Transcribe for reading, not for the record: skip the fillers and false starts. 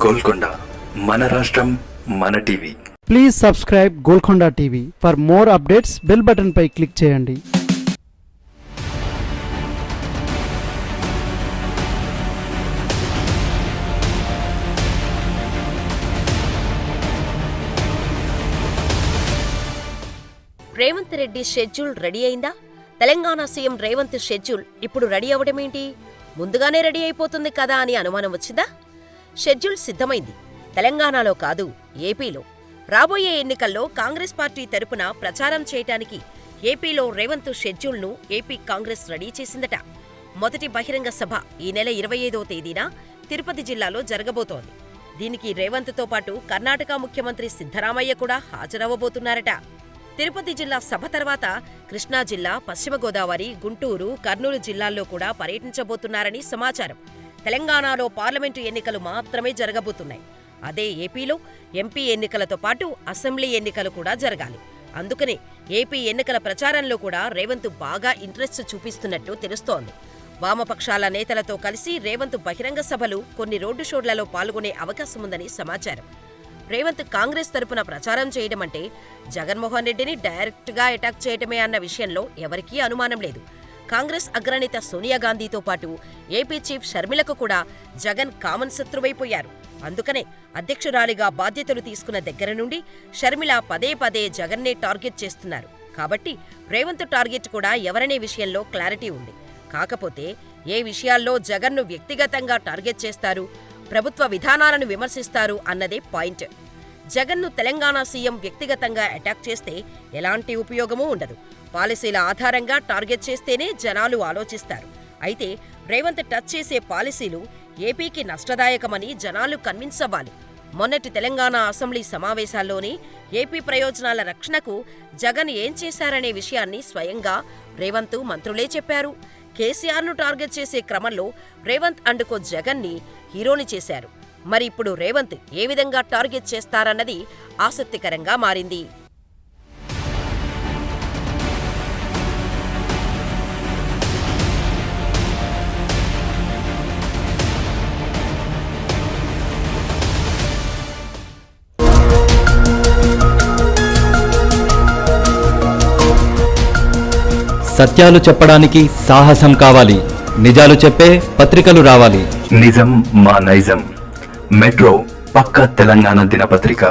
గోల్కొండ మన రాష్ట్రం మన TV. Please subscribe Golconda TV. For more updates bell button పై క్లిక్ చేయండి. రేవంత్ రెడ్డి షెడ్యూల్ రెడీ అయిందా? తెలంగాణ సీఎం రేవంత్ షెడ్యూల్ ఇప్పుడు రెడీ అవడమేంటి? ముందుగానే రెడీ అయిపోతుంది కదా అని అనుమానం వచ్చిందా? షెడ్యూల్ సిద్ధమైంది. తెలంగాణలో కాదు, ఏపీలో. రాబోయే ఎన్నికల్లో కాంగ్రెస్ పార్టీ తరపున ప్రచారం చేయటానికి ఏపీలో రేవంత్ షెడ్యూల్ను ఏపీ కాంగ్రెస్ రెడీ చేసిందట. మొదటి బహిరంగ సభ ఈ నెల 25వ తేదీన తిరుపతి జిల్లాలో జరగబోతోంది. దీనికి రేవంత్తో పాటు కర్ణాటక ముఖ్యమంత్రి సిద్ధరామయ్య కూడా హాజరవ్వబోతున్నారట. తిరుపతి జిల్లా సభ తర్వాత కృష్ణా జిల్లా, పశ్చిమ గోదావరి, గుంటూరు, కర్నూలు జిల్లాల్లో కూడా పర్యటించబోతున్నారని సమాచారం. తెలంగాణలో పార్లమెంటు ఎన్నికలు మాత్రమే జరగబోతున్నాయి. అదే ఏపీలో ఎంపీ ఎన్నికలతో పాటు అసెంబ్లీ ఎన్నికలు కూడా జరగాలి. అందుకనే ఏపీ ఎన్నికల ప్రచారంలో కూడా రేవంత్ బాగా ఇంట్రెస్ట్ చూపిస్తున్నట్టు తెలుస్తోంది. వామపక్షాల నేతలతో కలిసి రేవంత్ బహిరంగ సభలు, కొన్ని రోడ్డు షోలలో పాల్గొనే అవకాశముందని సమాచారం. రేవంత్ కాంగ్రెస్ తరపున ప్రచారం చేయడమంటే జగన్మోహన్ రెడ్డిని డైరెక్ట్గా అటాక్ చేయటమే అన్న విషయంలో ఎవరికీ అనుమానం లేదు. కాంగ్రెస్ అగ్రనేత సోనియా గాంధీతో పాటు ఏపీ చీఫ్ షర్మిలకు కూడా జగన్ కామన్ శత్రువైపోయారు. అందుకనే అధ్యక్షురాలిగా బాధ్యతలు తీసుకున్న దగ్గర నుండి షర్మిల పదే పదే జగన్నే టార్గెట్ చేస్తున్నారు. కాబట్టి రేవంత్ టార్గెట్ కూడా ఎవరనే విషయంలో క్లారిటీ ఉంది. కాకపోతే ఏ విషయాల్లో జగన్ను వ్యక్తిగతంగా టార్గెట్ చేస్తారు, ప్రభుత్వ విధానాలను విమర్శిస్తారు అన్నదే పాయింట్. జగన్ను తెలంగాణ సీఎం వ్యక్తిగతంగా అటాక్ చేస్తే ఎలాంటి ఉపయోగమూ ఉండదు. పాలసీల ఆధారంగా టార్గెట్ చేస్తేనే జనాలు ఆలోచిస్తారు. అయితే రేవంత్ టచ్ చేసే పాలసీలు ఏపీకి నష్టదాయకమని జనాలు కన్విన్స్ అవ్వాలి. మొన్నటి తెలంగాణ అసెంబ్లీ సమావేశాల్లోనే ఏపీ ప్రయోజనాల రక్షణకు జగన్ ఏం చేశారనే విషయాన్ని స్వయంగా రేవంత్ మంత్రులే చెప్పారు. కేసీఆర్ను టార్గెట్ చేసే క్రమంలో రేవంత్ అండుకో జగన్ని హీరోని చేశారు. మరి ఇప్పుడు రేవంత్ ఏ విధంగా టార్గెట్ చేస్తారన్నది ఆసక్తికరంగా మారింది. సత్యాలు చెప్పడానికి సాహసం కావాలి. నిజాలు చెప్పే పత్రికలు రావాలి. నిజం మా నైజం. మెట్రో పక్క తెలంగాణ దినపత్రిక.